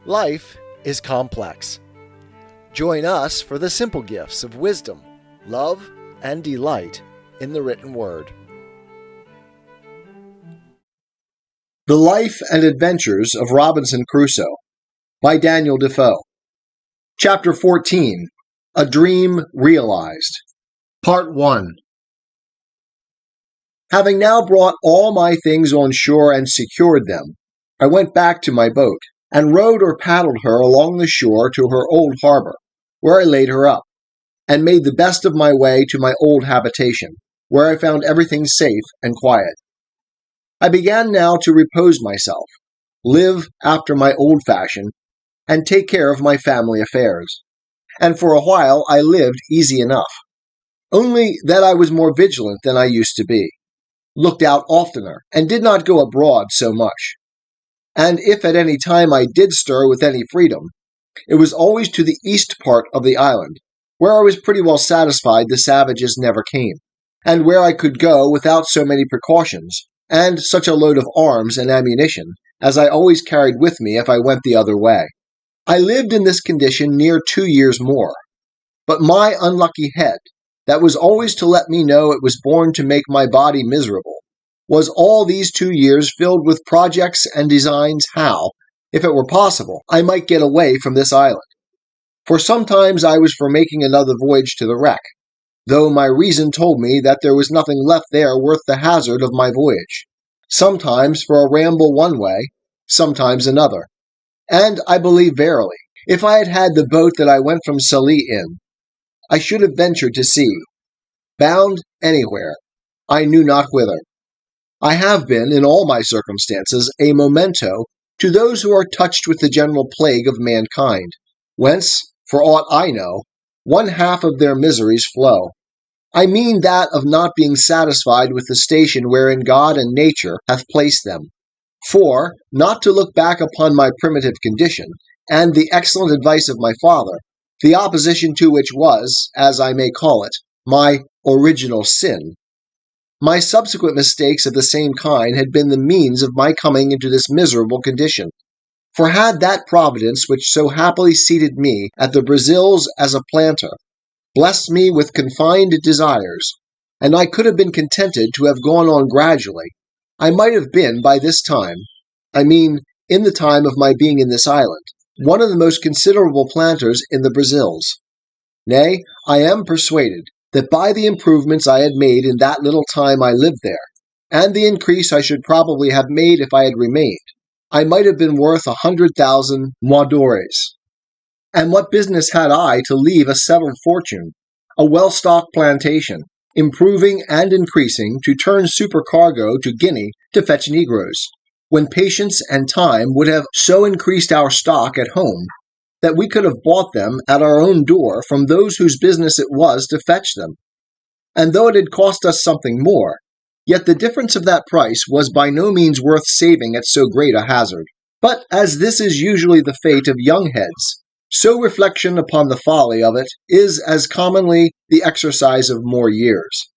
Life is complex. Join us for the simple gifts of wisdom, love, and delight in the written word. The Life and Adventures of Robinson Crusoe by Daniel Dafoe. Chapter 14. A Dream Realized. Part 1. Having now brought all my things on shore and secured them, I went back to my boat, and rowed or paddled her along the shore to her old harbor, where I laid her up, and made the best of my way to my old habitation, where I found everything safe and quiet. I began now to repose myself, live after my old fashion, and take care of my family affairs. And for a while I lived easy enough, only that I was more vigilant than I used to be, looked out oftener, and did not go abroad so much. And if at any time I did stir with any freedom, it was always to the east part of the island, where I was pretty well satisfied the savages never came, and where I could go without so many precautions, and such a load of arms and ammunition as I always carried with me if I went the other way. I lived in this condition near 2 years more, but my unlucky head, that was always to let me know it was born to make my body miserable, was all these 2 years filled with projects and designs how, if it were possible, I might get away from this island. For sometimes I was for making another voyage to the wreck, though my reason told me that there was nothing left there worth the hazard of my voyage. Sometimes for a ramble one way, sometimes another. And I believe verily, if I had had the boat that I went from Sallee in, I should have ventured to sea, bound anywhere, I knew not whither. I have been, in all my circumstances, a memento to those who are touched with the general plague of mankind, whence, for aught I know, one half of their miseries flow. I mean that of not being satisfied with the station wherein God and nature hath placed them. For, not to look back upon my primitive condition, and the excellent advice of my father, the opposition to which was, as I may call it, my original sin, my subsequent mistakes of the same kind had been the means of my coming into this miserable condition. For had that providence which so happily seated me at the Brazils as a planter blessed me with confined desires, and I could have been contented to have gone on gradually, I might have been by this time, I mean in the time of my being in this island, one of the most considerable planters in the Brazils. Nay, I am persuaded that by the improvements I had made in that little time I lived there, and the increase I should probably have made if I had remained, I might have been worth 100,000 moidores. And what business had I to leave a settled fortune, a well-stocked plantation, improving and increasing to turn supercargo to Guinea to fetch negroes, when patience and time would have so increased our stock at home that we could have bought them at our own door from those whose business it was to fetch them. And though it had cost us something more, yet the difference of that price was by no means worth saving at so great a hazard. But as this is usually the fate of young heads, so reflection upon the folly of it is as commonly the exercise of more years,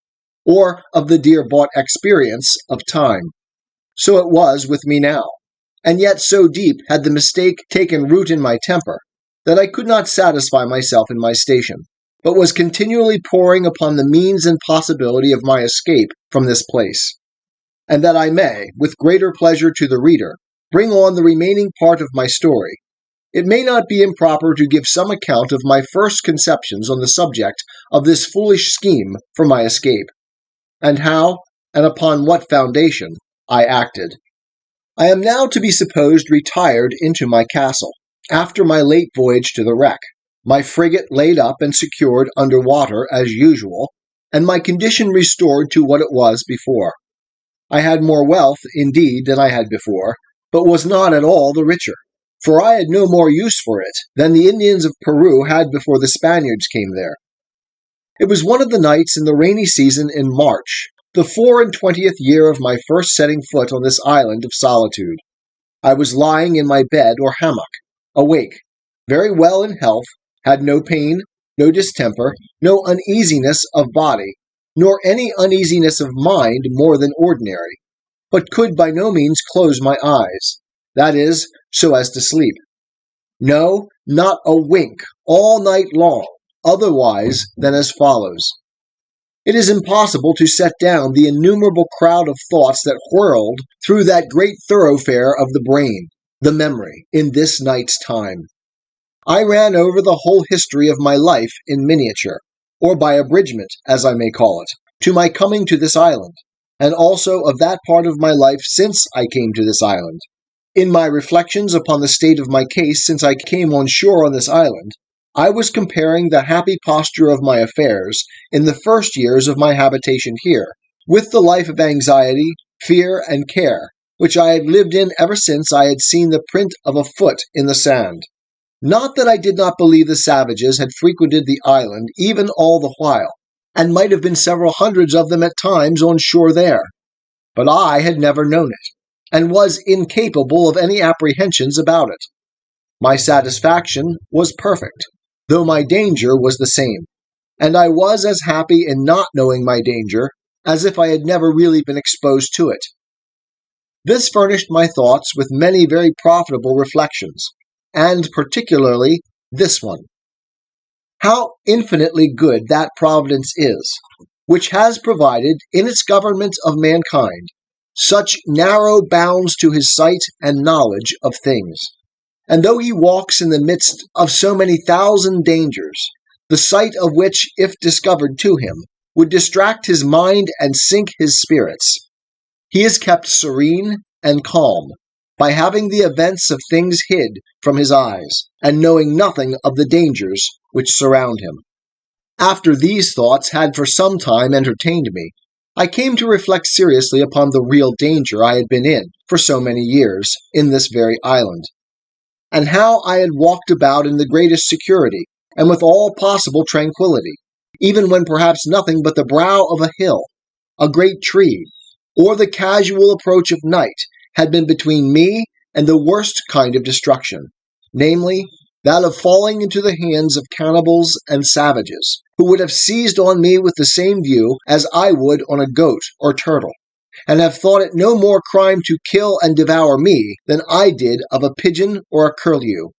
or of the dear-bought experience of time. So it was with me now, and yet so deep had the mistake taken root in my temper, that I could not satisfy myself in my station, but was continually poring upon the means and possibility of my escape from this place, and that I may, with greater pleasure to the reader, bring on the remaining part of my story. It may not be improper to give some account of my first conceptions on the subject of this foolish scheme for my escape, and how, and upon what foundation, I acted. I am now to be supposed retired into my castle, after my late voyage to the wreck, my frigate laid up and secured under water as usual, and my condition restored to what it was before. I had more wealth, indeed, than I had before, but was not at all the richer, for I had no more use for it than the Indians of Peru had before the Spaniards came there. It was one of the nights in the rainy season in March, the 24th year of my first setting foot on this island of solitude. I was lying in my bed or hammock, awake, very well in health, had no pain, no distemper, no uneasiness of body, nor any uneasiness of mind more than ordinary, but could by no means close my eyes, that is, so as to sleep. No, not a wink, all night long, otherwise than as follows. It is impossible to set down the innumerable crowd of thoughts that whirled through that great thoroughfare of the brain, the memory, in this night's time. I ran over the whole history of my life in miniature, or by abridgment, as I may call it, to my coming to this island, and also of that part of my life since I came to this island. In my reflections upon the state of my case since I came on shore on this island, I was comparing the happy posture of my affairs in the first years of my habitation here, with the life of anxiety, fear, and care, which I had lived in ever since I had seen the print of a foot in the sand. Not that I did not believe the savages had frequented the island even all the while, and might have been several hundreds of them at times on shore there, but I had never known it, and was incapable of any apprehensions about it. My satisfaction was perfect, though my danger was the same, and I was as happy in not knowing my danger as if I had never really been exposed to it. This furnished my thoughts with many very profitable reflections, and particularly this one. How infinitely good that providence is, which has provided, in its government of mankind, such narrow bounds to his sight and knowledge of things. And though he walks in the midst of so many thousand dangers, the sight of which, if discovered to him, would distract his mind and sink his spirits, he is kept serene and calm by having the events of things hid from his eyes, and knowing nothing of the dangers which surround him. After these thoughts had for some time entertained me, I came to reflect seriously upon the real danger I had been in for so many years in this very island, and how I had walked about in the greatest security, and with all possible tranquillity, even when perhaps nothing but the brow of a hill, a great tree, or the casual approach of night had been between me and the worst kind of destruction, namely, that of falling into the hands of cannibals and savages, who would have seized on me with the same view as I would on a goat or turtle, and have thought it no more crime to kill and devour me than I did of a pigeon or a curlew.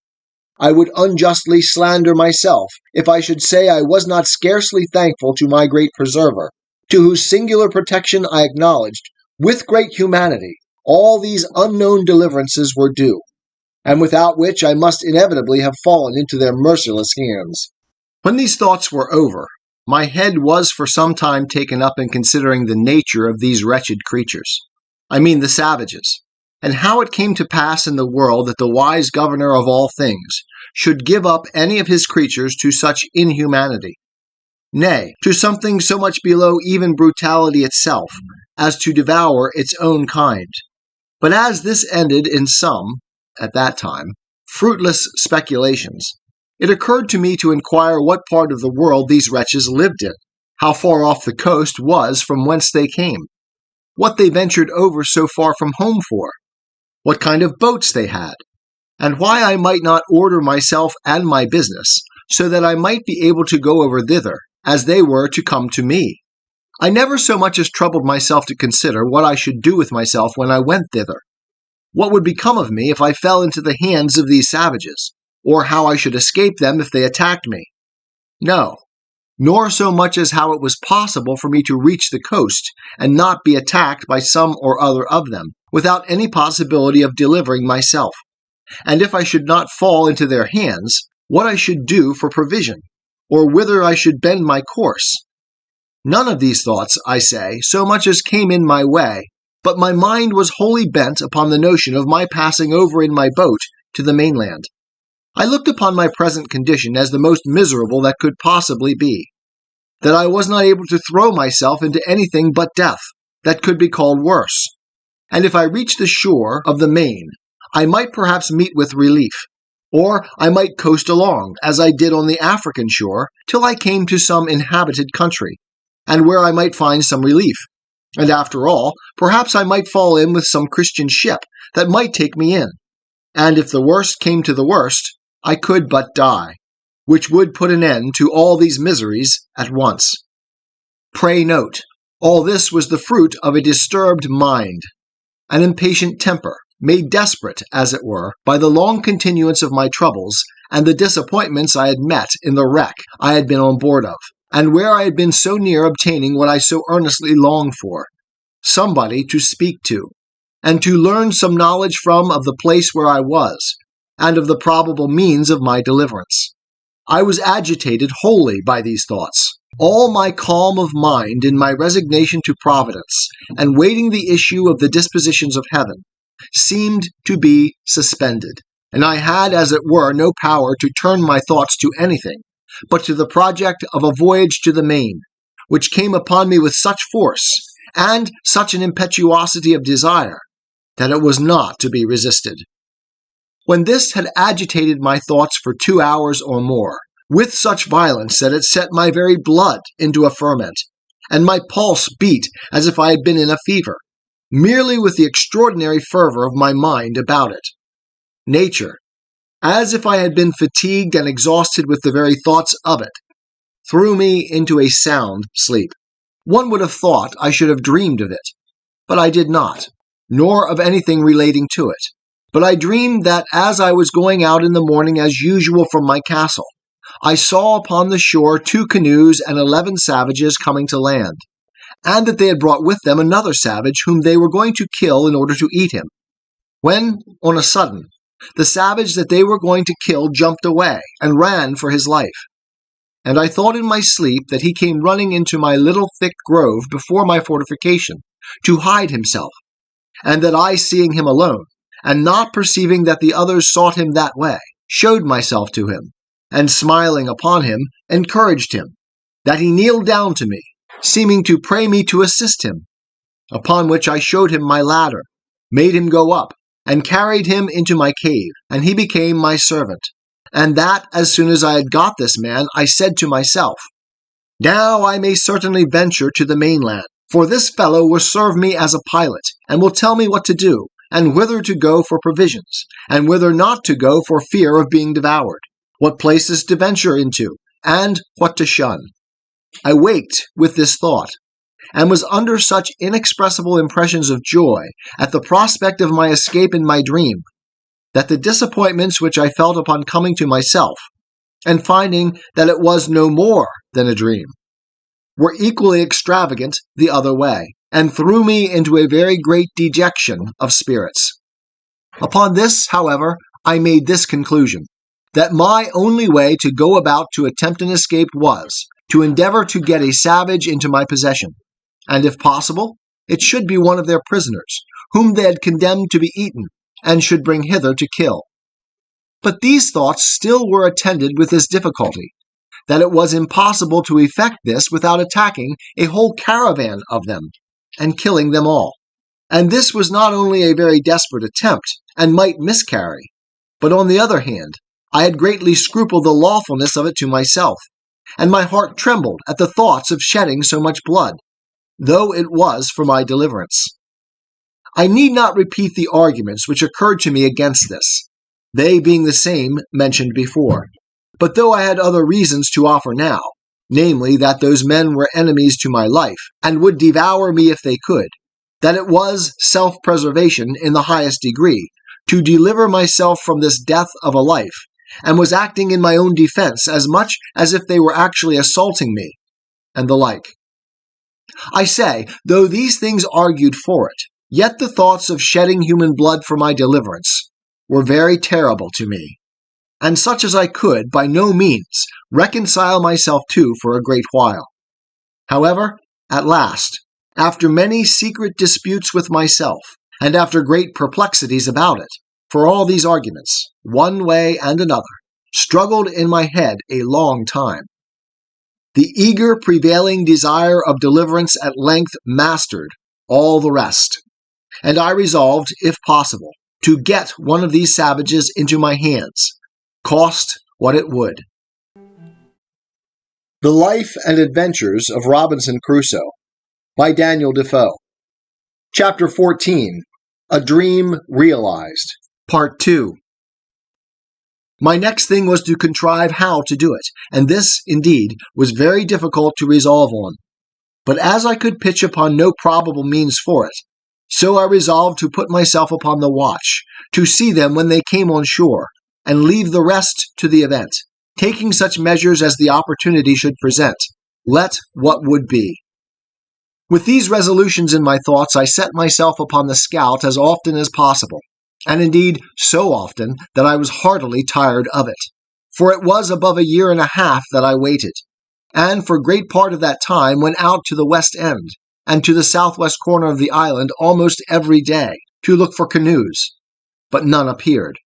I would unjustly slander myself if I should say I was not scarcely thankful to my great preserver, to whose singular protection I acknowledged, with great humanity, all these unknown deliverances were due, and without which I must inevitably have fallen into their merciless hands. When these thoughts were over, my head was for some time taken up in considering the nature of these wretched creatures, I mean the savages, and how it came to pass in the world that the wise governor of all things should give up any of his creatures to such inhumanity, nay, to something so much below even brutality itself, as to devour its own kind. But as this ended in some, at that time, fruitless speculations, it occurred to me to inquire what part of the world these wretches lived in, how far off the coast was from whence they came, what they ventured over so far from home for, what kind of boats they had, and why I might not order myself and my business, so that I might be able to go over thither, as they were to come to me. I never so much as troubled myself to consider what I should do with myself when I went thither, what would become of me if I fell into the hands of these savages, or how I should escape them if they attacked me. No, nor so much as how it was possible for me to reach the coast and not be attacked by some or other of them, without any possibility of delivering myself, and if I should not fall into their hands, what I should do for provision, or whither I should bend my course. None of these thoughts, I say, so much as came in my way, but my mind was wholly bent upon the notion of my passing over in my boat to the mainland. I looked upon my present condition as the most miserable that could possibly be, that I was not able to throw myself into anything but death that could be called worse, and if I reached the shore of the main, I might perhaps meet with relief, or I might coast along, as I did on the African shore, till I came to some inhabited country, and where I might find some relief, and after all, perhaps I might fall in with some Christian ship that might take me in, and if the worst came to the worst, I could but die, which would put an end to all these miseries at once. Pray note, all this was the fruit of a disturbed mind, an impatient temper, made desperate, as it were, by the long continuance of my troubles and the disappointments I had met in the wreck I had been on board of, and where I had been so near obtaining what I so earnestly longed for, somebody to speak to, and to learn some knowledge from of the place where I was, and of the probable means of my deliverance. I was agitated wholly by these thoughts. All my calm of mind in my resignation to Providence, and waiting the issue of the dispositions of heaven, seemed to be suspended, and I had, as it were, no power to turn my thoughts to anything but to the project of a voyage to the main, which came upon me with such force, and such an impetuosity of desire, that it was not to be resisted. When this had agitated my thoughts for 2 hours or more, with such violence that it set my very blood into a ferment, and my pulse beat as if I had been in a fever, merely with the extraordinary fervor of my mind about it, nature, as if I had been fatigued and exhausted with the very thoughts of it, threw me into a sound sleep. One would have thought I should have dreamed of it, but I did not, nor of anything relating to it. But I dreamed that as I was going out in the morning as usual from my castle, I saw upon the shore 2 canoes and 11 savages coming to land, and that they had brought with them another savage whom they were going to kill in order to eat him. When, on a sudden, the savage that they were going to kill jumped away and ran for his life. And I thought in my sleep that he came running into my little thick grove before my fortification to hide himself, and that I, seeing him alone, and not perceiving that the others sought him that way, showed myself to him, and smiling upon him, encouraged him, that he kneeled down to me, seeming to pray me to assist him, upon which I showed him my ladder, made him go up, and carried him into my cave, and he became my servant. And that, as soon as I had got this man, I said to myself, Now I may certainly venture to the mainland, for this fellow will serve me as a pilot, and will tell me what to do, and whither to go for provisions, and whither not to go for fear of being devoured, what places to venture into, and what to shun. I waked with this thought, and was under such inexpressible impressions of joy at the prospect of my escape in my dream, that the disappointments which I felt upon coming to myself, and finding that it was no more than a dream, were equally extravagant the other way, and threw me into a very great dejection of spirits. Upon this, however, I made this conclusion, that my only way to go about to attempt an escape was to endeavor to get a savage into my possession, and if possible, it should be one of their prisoners, whom they had condemned to be eaten, and should bring hither to kill. But these thoughts still were attended with this difficulty, that it was impossible to effect this without attacking a whole caravan of them, and killing them all. And this was not only a very desperate attempt, and might miscarry, but on the other hand, I had greatly scrupled the lawfulness of it to myself, and my heart trembled at the thoughts of shedding so much blood, though it was for my deliverance. I need not repeat the arguments which occurred to me against this, they being the same mentioned before. But though I had other reasons to offer now, namely that those men were enemies to my life, and would devour me if they could, that it was self-preservation in the highest degree, to deliver myself from this death of a life, and was acting in my own defense as much as if they were actually assaulting me, and the like. I say, though these things argued for it, yet the thoughts of shedding human blood for my deliverance were very terrible to me, and such as I could, by no means, reconcile myself to for a great while. However, at last, after many secret disputes with myself, and after great perplexities about it, for all these arguments, one way and another, struggled in my head a long time. The eager prevailing desire of deliverance at length mastered all the rest, and I resolved, if possible, to get one of these savages into my hands, cost what it would. The Life and Adventures of Robinson Crusoe by Daniel Dafoe. Chapter 14. A Dream Realized. Part 2. My next thing was to contrive how to do it, and this, indeed, was very difficult to resolve on. But as I could pitch upon no probable means for it, So I resolved to put myself upon the watch, to see them when they came on shore, and leave the rest to the event, taking such measures as the opportunity should present, let what would be. With these resolutions in my thoughts, I set myself upon the scout as often as possible, and indeed so often that I was heartily tired of it. For it was above a year and a half that I waited, and for great part of that time went out to the west end, and to the southwest corner of the island almost every day, to look for canoes. But none appeared.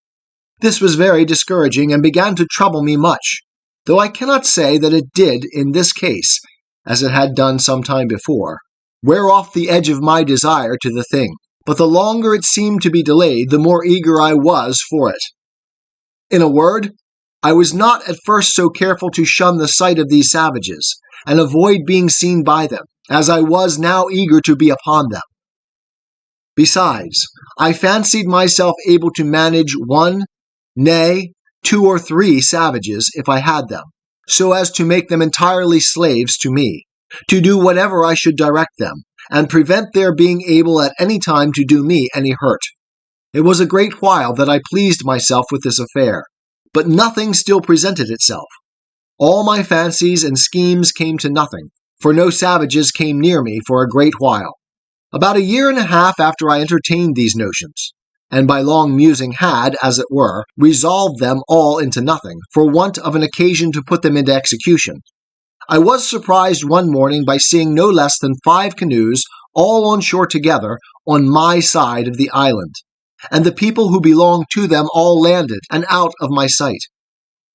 This was very discouraging, and began to trouble me much, though I cannot say that it did in this case, as it had done some time before, wear off the edge of my desire to the thing. But the longer it seemed to be delayed, the more eager I was for it. In a word, I was not at first so careful to shun the sight of these savages, and avoid being seen by them, as I was now eager to be upon them. Besides, I fancied myself able to manage one, nay, 2 or 3 savages, if I had them, so as to make them entirely slaves to me, to do whatever I should direct them, and prevent their being able at any time to do me any hurt. It was a great while that I pleased myself with this affair, but nothing still presented itself. All my fancies and schemes came to nothing, for no savages came near me for a great while. About a year and a half after I entertained these notions, and by long musing had, as it were, resolved them all into nothing, for want of an occasion to put them into execution, I was surprised one morning by seeing no less than 5 canoes all on shore together on my side of the island, and the people who belonged to them all landed and out of my sight.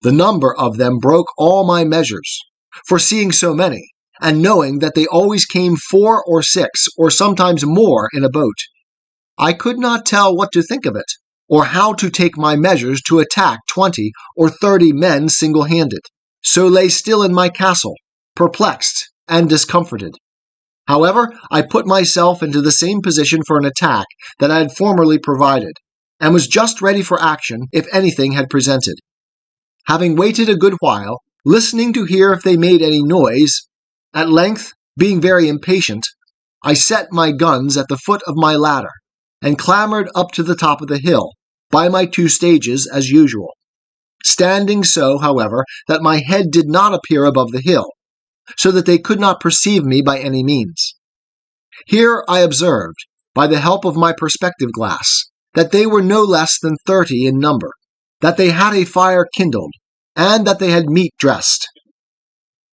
The number of them broke all my measures, for seeing so many, and knowing that they always came 4 or 6, or sometimes more in a boat, I could not tell what to think of it, or how to take my measures to attack 20 or 30 men single-handed, so lay still in my castle, perplexed and discomforted. However, I put myself into the same position for an attack that I had formerly provided, and was just ready for action if anything had presented. Having waited a good while, listening to hear if they made any noise, at length, being very impatient, I set my guns at the foot of my ladder, and clambered up to the top of the hill, by my 2 stages as usual, standing so, however, that my head did not appear above the hill, so that they could not perceive me by any means. Here I observed, by the help of my perspective glass, that they were no less than 30 in number, that they had a fire kindled, and that they had meat dressed.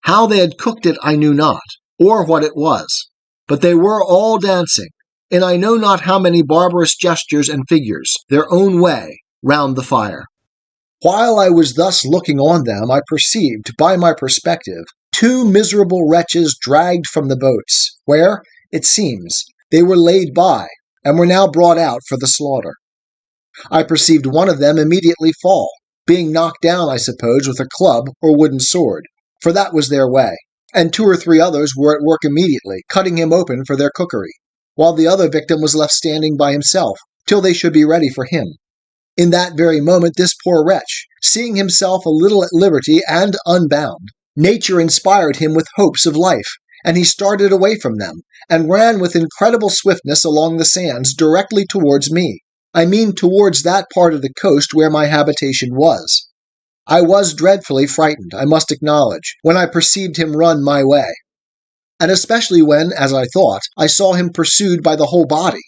How they had cooked it I knew not, or what it was, but they were all dancing, and I know not how many barbarous gestures and figures, their own way, round the fire. While I was thus looking on them, I perceived, by my perspective, 2 miserable wretches dragged from the boats, where, it seems, they were laid by, and were now brought out for the slaughter. I perceived one of them immediately fall, being knocked down, I suppose, with a club or wooden sword, for that was their way, and 2 or 3 others were at work immediately, cutting him open for their cookery, while the other victim was left standing by himself, till they should be ready for him. In that very moment this poor wretch, seeing himself a little at liberty and unbound, nature inspired him with hopes of life, and he started away from them, and ran with incredible swiftness along the sands directly towards me. I mean towards that part of the coast where my habitation was. I was dreadfully frightened, I must acknowledge, when I perceived him run my way, and especially when, as I thought, I saw him pursued by the whole body.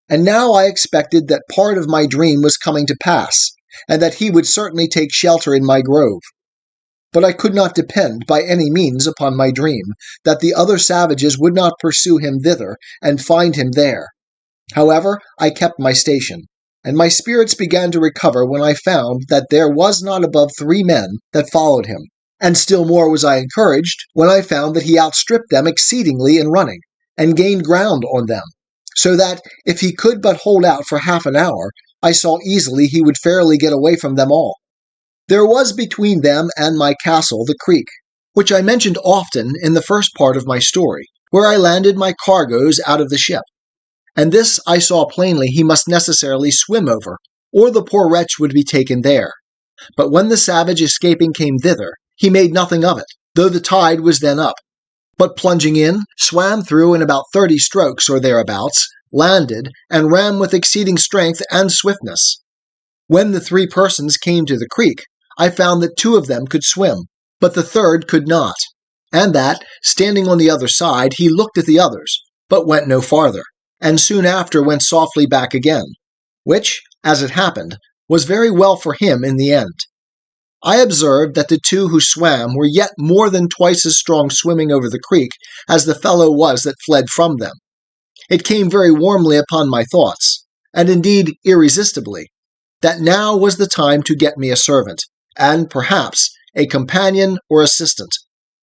And now I expected that part of my dream was coming to pass, and that he would certainly take shelter in my grove. But I could not depend by any means upon my dream that the other savages would not pursue him thither and find him there. However, I kept my station, and my spirits began to recover when I found that there was not above 3 men that followed him, and still more was I encouraged when I found that he outstripped them exceedingly in running, and gained ground on them, so that, if he could but hold out for half an hour, I saw easily he would fairly get away from them all. There was between them and my castle the creek, which I mentioned often in the first part of my story, where I landed my cargoes out of the ship, and this I saw plainly he must necessarily swim over, or the poor wretch would be taken there. But when the savage escaping came thither, he made nothing of it, though the tide was then up, but plunging in, swam through in about 30 strokes or thereabouts, landed, and ran with exceeding strength and swiftness. When the 3 persons came to the creek, I found that 2 of them could swim, but the third could not, and that, standing on the other side, he looked at the others, but went no farther, and soon after went softly back again, which, as it happened, was very well for him in the end. I observed that the 2 who swam were yet more than twice as strong swimming over the creek as the fellow was that fled from them. It came very warmly upon my thoughts, and indeed irresistibly, that now was the time to get me a servant, and perhaps a companion or assistant,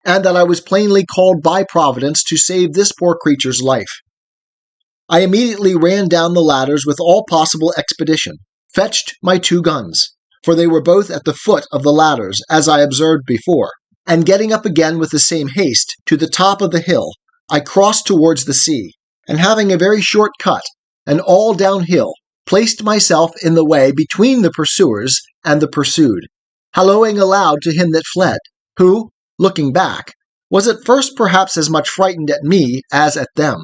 and that I was plainly called by Providence to save this poor creature's life. I immediately ran down the ladders with all possible expedition, fetched my 2 guns, for they were both at the foot of the ladders, as I observed before, and getting up again with the same haste to the top of the hill, I crossed towards the sea, and having a very short cut, and all downhill, placed myself in the way between the pursuers and the pursued, hallooing aloud to him that fled, who, looking back, was at first perhaps as much frightened at me as at them.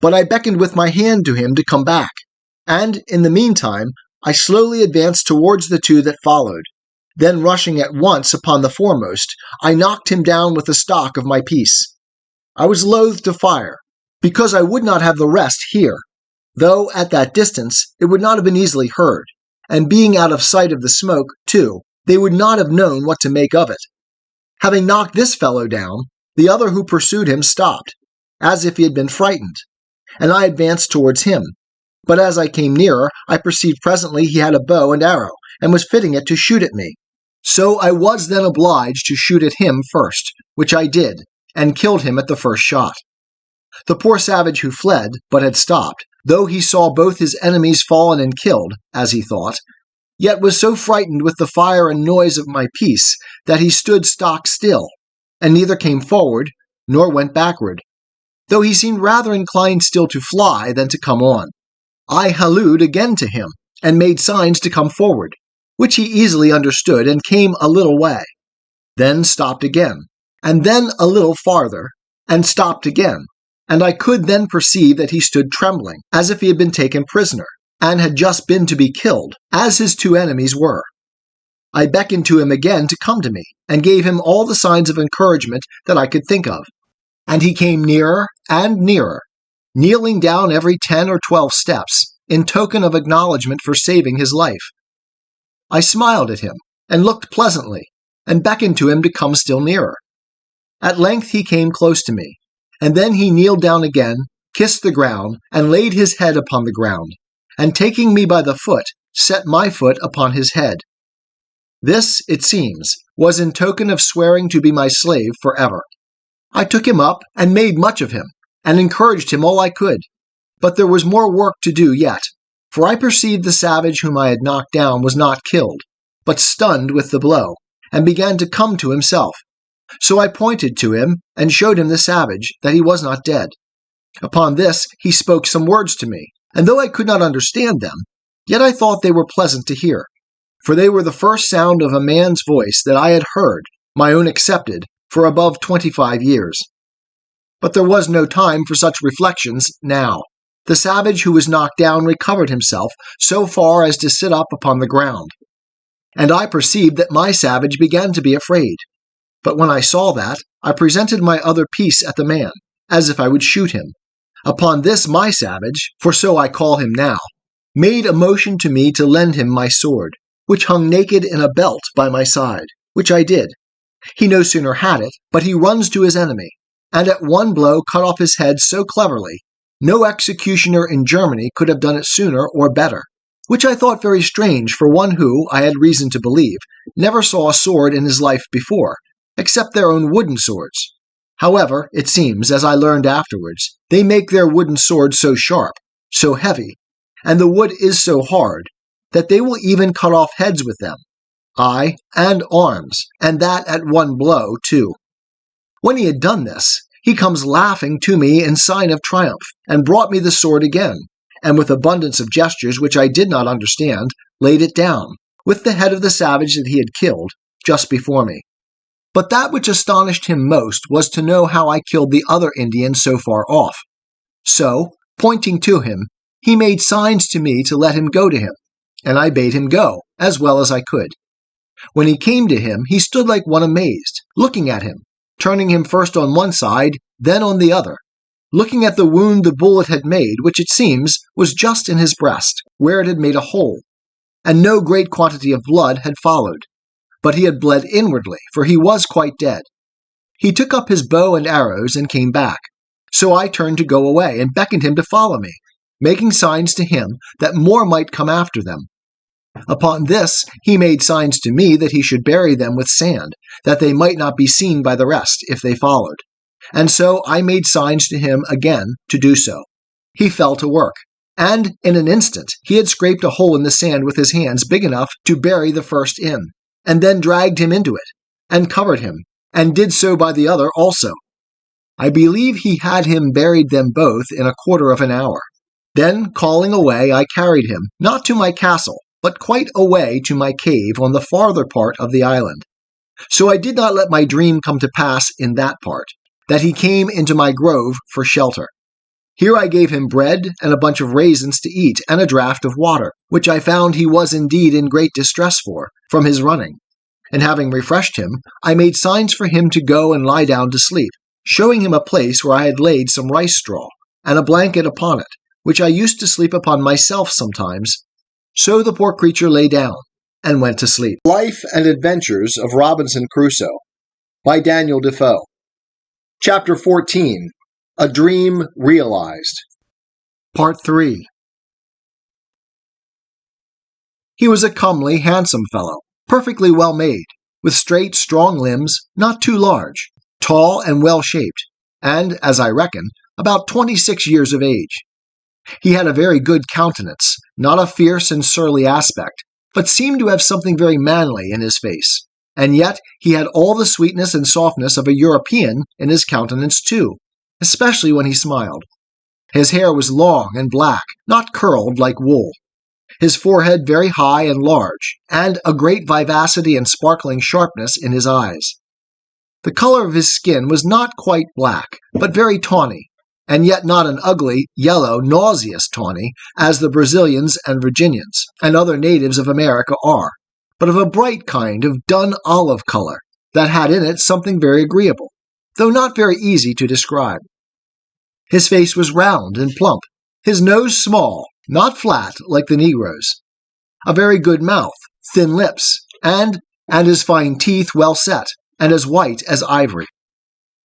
But I beckoned with my hand to him to come back, and, in the meantime, I slowly advanced towards the 2 that followed. Then rushing at once upon the foremost, I knocked him down with the stock of my piece. I was loath to fire, because I would not have the rest hear, though at that distance it would not have been easily heard, and being out of sight of the smoke, too, they would not have known what to make of it. Having knocked this fellow down, the other who pursued him stopped, as if he had been frightened, and I advanced towards him. But as I came nearer, I perceived presently he had a bow and arrow, and was fitting it to shoot at me. So I was then obliged to shoot at him first, which I did, and killed him at the first shot. The poor savage who fled, but had stopped, though he saw both his enemies fallen and killed, as he thought, yet was so frightened with the fire and noise of my piece that he stood stock still, and neither came forward nor went backward, though he seemed rather inclined still to fly than to come on. I hallooed again to him, and made signs to come forward, which he easily understood, and came a little way, then stopped again, and then a little farther, and stopped again, and I could then perceive that he stood trembling, as if he had been taken prisoner, and had just been to be killed, as his 2 enemies were. I beckoned to him again to come to me, and gave him all the signs of encouragement that I could think of, and he came nearer and nearer, kneeling down every 10 or 12 steps, in token of acknowledgment for saving his life. I smiled at him, and looked pleasantly, and beckoned to him to come still nearer. At length he came close to me, and then he kneeled down again, kissed the ground, and laid his head upon the ground, and taking me by the foot, set my foot upon his head. This, it seems, was in token of swearing to be my slave forever. I took him up, and made much of him, and encouraged him all I could. But there was more work to do yet, for I perceived the savage whom I had knocked down was not killed, but stunned with the blow, and began to come to himself. So I pointed to him, and showed him the savage, that he was not dead. Upon this he spoke some words to me, and though I could not understand them, yet I thought they were pleasant to hear, for they were the first sound of a man's voice that I had heard, my own excepted, for above 25 years. But there was no time for such reflections now. The savage who was knocked down recovered himself so far as to sit up upon the ground, and I perceived that my savage began to be afraid. But when I saw that, I presented my other piece at the man, as if I would shoot him. Upon this my savage, for so I call him now, made a motion to me to lend him my sword, which hung naked in a belt by my side, which I did. He no sooner had it, but he runs to his enemy, and at one blow cut off his head so cleverly, no executioner in Germany could have done it sooner or better, which I thought very strange for one who, I had reason to believe, never saw a sword in his life before, except their own wooden swords. However, it seems, as I learned afterwards, they make their wooden swords so sharp, so heavy, and the wood is so hard, that they will even cut off heads with them, aye, and arms, and that at one blow, too. When he had done this, he comes laughing to me in sign of triumph, and brought me the sword again, and with abundance of gestures which I did not understand, laid it down, with the head of the savage that he had killed, just before me. But that which astonished him most was to know how I killed the other Indian so far off. So, pointing to him, he made signs to me to let him go to him, and I bade him go, as well as I could. When he came to him, he stood like one amazed, looking at him, turning him first on one side, then on the other, looking at the wound the bullet had made, which it seems was just in his breast, where it had made a hole, and no great quantity of blood had followed, but he had bled inwardly, for he was quite dead. He took up his bow and arrows and came back. So I turned to go away and beckoned him to follow me, making signs to him that more might come after them. Upon this he made signs to me that he should bury them with sand, that they might not be seen by the rest if they followed. And so I made signs to him again to do so. He fell to work, and in an instant he had scraped a hole in the sand with his hands big enough to bury the first in, and then dragged him into it, and covered him, and did so by the other also. I believe he had him buried them both in a quarter of an hour. Then, calling away, I carried him, not to my castle, but quite away to my cave on the farther part of the island. So I did not let my dream come to pass in that part, that he came into my grove for shelter. Here I gave him bread and a bunch of raisins to eat and a draught of water, which I found he was indeed in great distress for, from his running. And having refreshed him, I made signs for him to go and lie down to sleep, showing him a place where I had laid some rice straw, and a blanket upon it, which I used to sleep upon myself sometimes. So the poor creature lay down, and went to sleep. Life and Adventures of Robinson Crusoe by Daniel Dafoe. Chapter 14. A Dream Realized. Part 3. He was a comely, handsome fellow, perfectly well made, with straight, strong limbs, not too large, tall and well-shaped, and, as I reckon, about 26 years of age. He had a very good countenance, not a fierce and surly aspect, but seemed to have something very manly in his face, and yet he had all the sweetness and softness of a European in his countenance too, especially when he smiled. His hair was long and black, not curled like wool. His forehead very high and large, and a great vivacity and sparkling sharpness in his eyes. The color of his skin was not quite black, but very tawny, and yet not an ugly, yellow, nauseous tawny, as the Brazilians and Virginians and other natives of America are, but of a bright kind of dun olive color, that had in it something very agreeable, though not very easy to describe. His face was round and plump, his nose small, not flat like the negroes, a very good mouth, thin lips, and his fine teeth well set, and as white as ivory.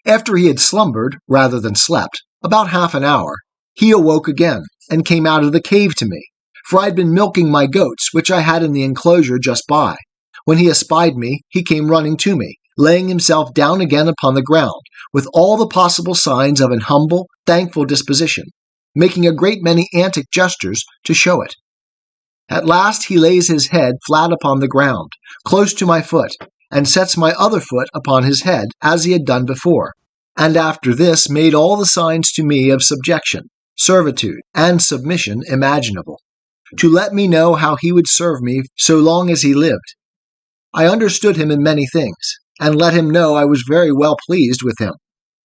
After he had slumbered, rather than slept, about half an hour, he awoke again, and came out of the cave to me, for I had been milking my goats, which I had in the enclosure just by. When he espied me, he came running to me, laying himself down again upon the ground, with all the possible signs of an humble, thankful disposition, making a great many antic gestures to show it. At last he lays his head flat upon the ground, close to my foot, and sets my other foot upon his head, as he had done before, and after this made all the signs to me of subjection, servitude, and submission imaginable, to let me know how he would serve me so long as he lived. I understood him in many things, and let him know I was very well pleased with him.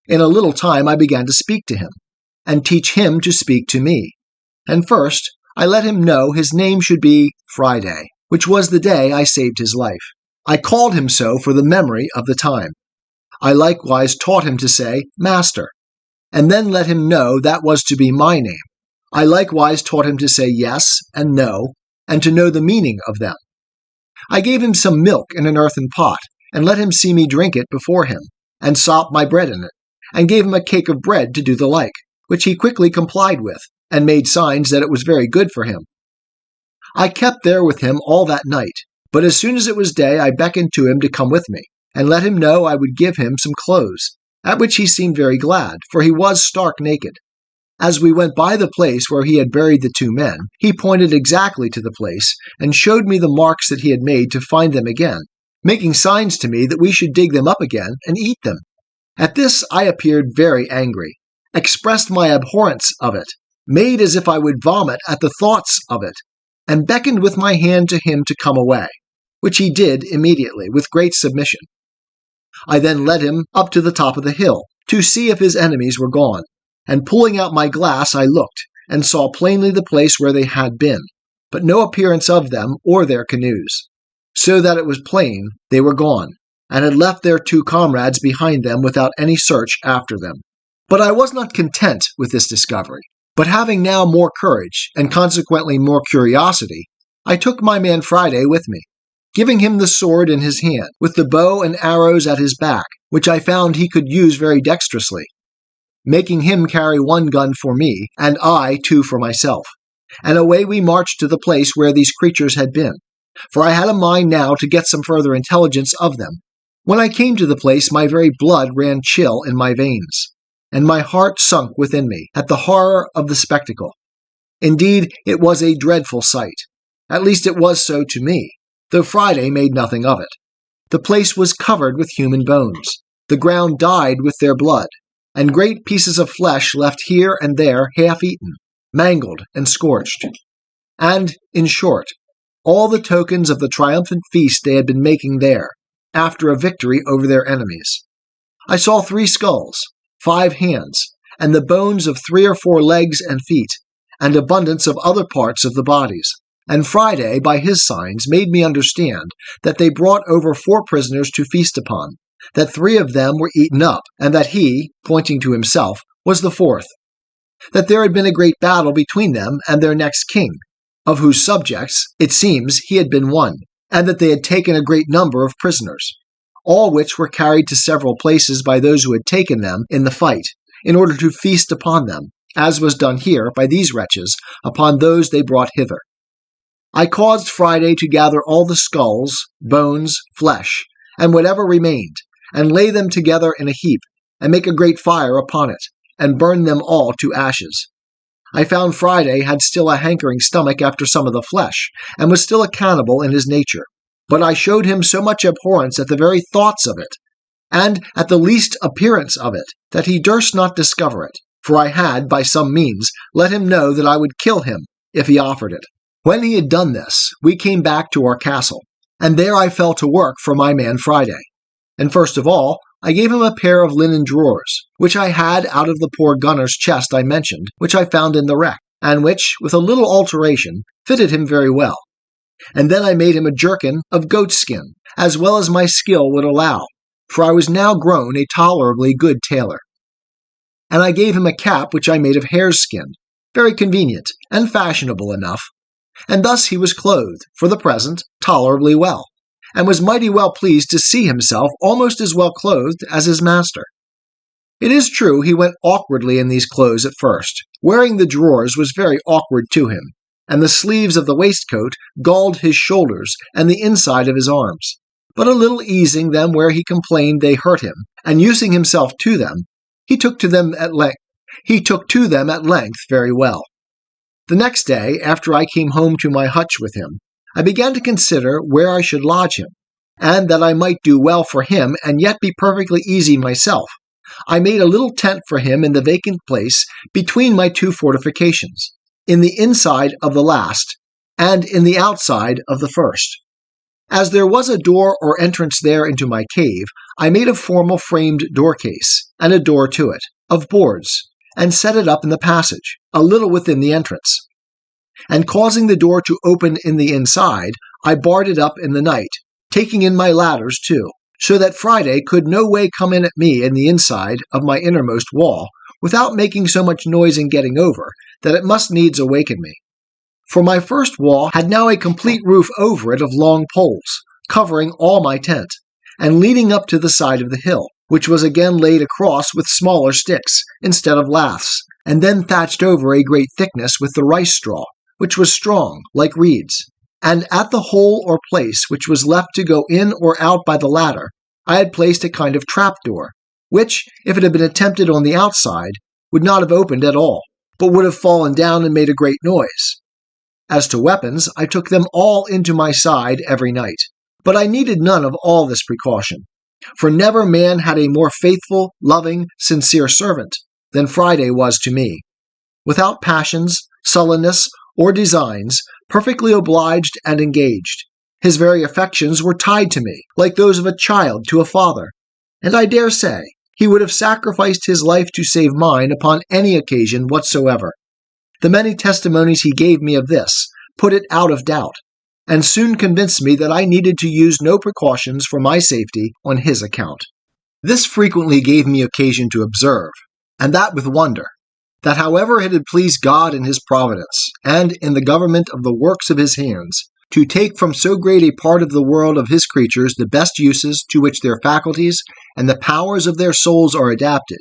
In a little time I began to speak to him, and teach him to speak to me. And first, I let him know his name should be Friday, which was the day I saved his life. I called him so for the memory of the time. I likewise taught him to say, Master, and then let him know that was to be my name. I likewise taught him to say yes and no, and to know the meaning of them. I gave him some milk in an earthen pot, and let him see me drink it before him, and sop my bread in it, and gave him a cake of bread to do the like, which he quickly complied with, and made signs that it was very good for him. I kept there with him all that night, but as soon as it was day I beckoned to him to come with me, and let him know I would give him some clothes, at which he seemed very glad, for he was stark naked. As we went by the place where he had buried the two men, he pointed exactly to the place, and showed me the marks that he had made to find them again, making signs to me that we should dig them up again and eat them. At this I appeared very angry, expressed my abhorrence of it, made as if I would vomit at the thoughts of it, and beckoned with my hand to him to come away, which he did immediately, with great submission. I then led him up to the top of the hill, to see if his enemies were gone, and pulling out my glass I looked, and saw plainly the place where they had been, but no appearance of them or their canoes, so that it was plain they were gone, and had left their 2 comrades behind them without any search after them. But I was not content with this discovery, but having now more courage, and consequently more curiosity, I took my man Friday with me, giving him the sword in his hand, with the bow and arrows at his back, which I found he could use very dexterously, making him carry 1 gun for me, and I 2 for myself. And away we marched to the place where these creatures had been, for I had a mind now to get some further intelligence of them. When I came to the place, my very blood ran chill in my veins, and my heart sunk within me at the horror of the spectacle. Indeed, it was a dreadful sight. At least it was so to me, though Friday made nothing of it. The place was covered with human bones, the ground dyed with their blood, and great pieces of flesh left here and there half-eaten, mangled and scorched. And, in short, all the tokens of the triumphant feast they had been making there, after a victory over their enemies. I saw 3 skulls, 5 hands, and the bones of 3 or 4 legs and feet, and abundance of other parts of the bodies. And Friday, by his signs, made me understand that they brought over 4 prisoners to feast upon, that 3 of them were eaten up, and that he, pointing to himself, was the 4th. That there had been a great battle between them and their next king, of whose subjects, it seems, he had been one, and that they had taken a great number of prisoners, all which were carried to several places by those who had taken them in the fight, in order to feast upon them, as was done here by these wretches upon those they brought hither. I caused Friday to gather all the skulls, bones, flesh, and whatever remained, and lay them together in a heap, and make a great fire upon it, and burn them all to ashes. I found Friday had still a hankering stomach after some of the flesh, and was still a cannibal in his nature. But I showed him so much abhorrence at the very thoughts of it, and at the least appearance of it, that he durst not discover it, for I had, by some means, let him know that I would kill him if he offered it. When he had done this, we came back to our castle, and there I fell to work for my man Friday. And first of all, I gave him a pair of linen drawers, which I had out of the poor gunner's chest I mentioned, which I found in the wreck, and which, with a little alteration, fitted him very well. And then I made him a jerkin of goat's skin, as well as my skill would allow, for I was now grown a tolerably good tailor. And I gave him a cap which I made of hare's skin, very convenient, and fashionable enough. And thus he was clothed, for the present, tolerably well, and was mighty well pleased to see himself almost as well clothed as his master. It is true he went awkwardly in these clothes at first. Wearing the drawers was very awkward to him, and the sleeves of the waistcoat galled his shoulders and the inside of his arms. But a little easing them where he complained they hurt him, and using himself to them, he took to them at length very well. The next day, after I came home to my hutch with him, I began to consider where I should lodge him, and that I might do well for him and yet be perfectly easy myself. I made a little tent for him in the vacant place between my 2 fortifications, in the inside of the last, and in the outside of the first. As there was a door or entrance there into my cave, I made a formal framed door-case, and a door to it, of boards, and set it up in the passage, a little within the entrance. And causing the door to open in the inside, I barred it up in the night, taking in my ladders too, so that Friday could no way come in at me in the inside of my innermost wall, without making so much noise in getting over, that it must needs awaken me. For my first wall had now a complete roof over it of long poles, covering all my tent, and leading up to the side of the hill, which was again laid across with smaller sticks, instead of laths, and then thatched over a great thickness with the rice straw, which was strong, like reeds. And at the hole or place which was left to go in or out by the ladder, I had placed a kind of trap-door, which, if it had been attempted on the outside, would not have opened at all, but would have fallen down and made a great noise. As to weapons, I took them all into my side every night, but I needed none of all this precaution, for never man had a more faithful, loving, sincere servant than Friday was to me. Without passions, sullenness, or designs, perfectly obliged and engaged. His very affections were tied to me, like those of a child to a father, and I dare say he would have sacrificed his life to save mine upon any occasion whatsoever. The many testimonies he gave me of this put it out of doubt, and soon convinced me that I needed to use no precautions for my safety on his account. This frequently gave me occasion to observe, and that with wonder, that however it had pleased God in his providence, and in the government of the works of his hands, to take from so great a part of the world of his creatures the best uses to which their faculties and the powers of their souls are adapted,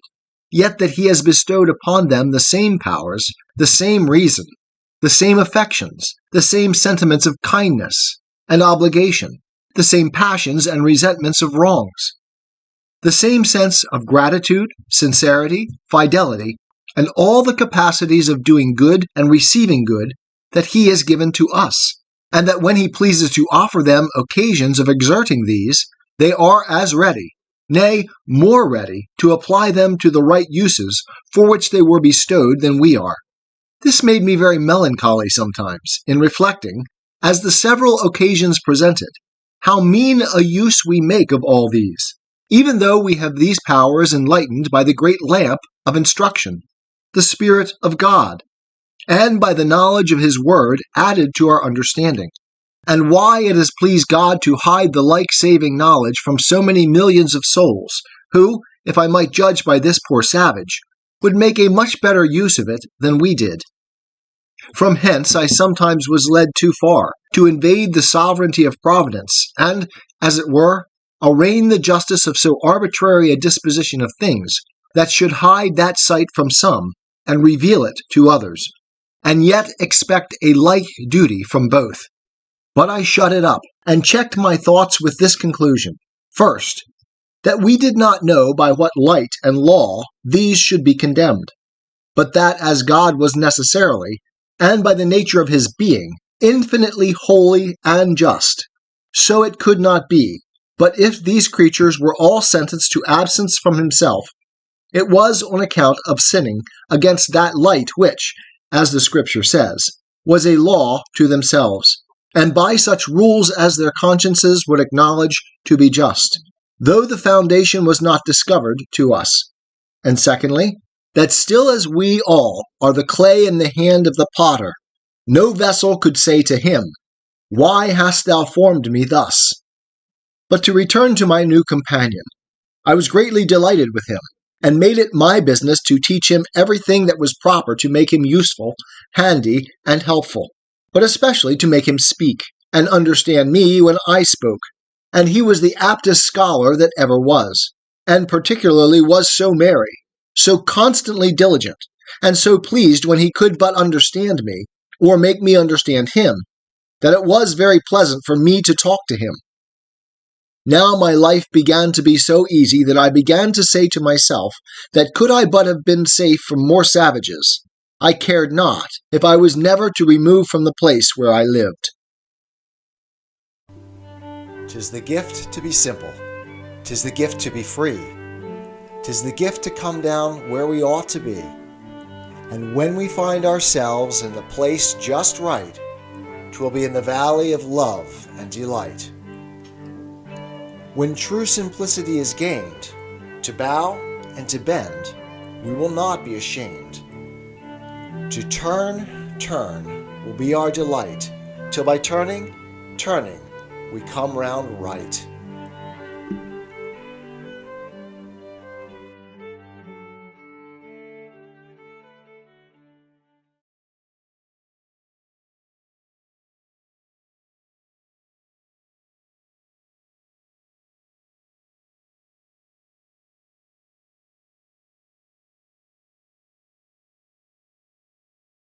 yet that he has bestowed upon them the same powers, the same reason, the same affections, the same sentiments of kindness and obligation, the same passions and resentments of wrongs, the same sense of gratitude, sincerity, fidelity, and all the capacities of doing good and receiving good that he has given to us, and that when he pleases to offer them occasions of exerting these, they are as ready, nay, more ready, to apply them to the right uses for which they were bestowed than we are. This made me very melancholy sometimes, in reflecting, as the several occasions presented, how mean a use we make of all these, even though we have these powers enlightened by the great lamp of instruction, the Spirit of God, and by the knowledge of his word added to our understanding, and why it has pleased God to hide the like saving knowledge from so many millions of souls, who, if I might judge by this poor savage, would make a much better use of it than we did. From hence I sometimes was led too far to invade the sovereignty of Providence, and, as it were, arraign the justice of so arbitrary a disposition of things, that should hide that sight from some, and reveal it to others, and yet expect a like duty from both. But I shut it up, and checked my thoughts with this conclusion. First, that we did not know by what light and law these should be condemned, but that as God was necessarily, and by the nature of his being, infinitely holy and just, so it could not be, but if these creatures were all sentenced to absence from himself, it was on account of sinning against that light which, as the Scripture says, was a law to themselves, and by such rules as their consciences would acknowledge to be just, though the foundation was not discovered to us. And secondly, that still as we all are the clay in the hand of the potter, no vessel could say to him, "Why hast thou formed me thus?" But to return to my new companion, I was greatly delighted with him, and made it my business to teach him everything that was proper to make him useful, handy, and helpful, but especially to make him speak, and understand me when I spoke, and he was the aptest scholar that ever was, and particularly was so merry, so constantly diligent, and so pleased when he could but understand me, or make me understand him, that it was very pleasant for me to talk to him. Now my life began to be so easy that I began to say to myself that could I but have been safe from more savages, I cared not if I was never to remove from the place where I lived. 'Tis the gift to be simple, 'tis the gift to be free, 'tis the gift to come down where we ought to be, and when we find ourselves in the place just right, 'twill be in the valley of love and delight. When true simplicity is gained, to bow and to bend, we will not be ashamed. To turn will be our delight, till by turning, we come round right.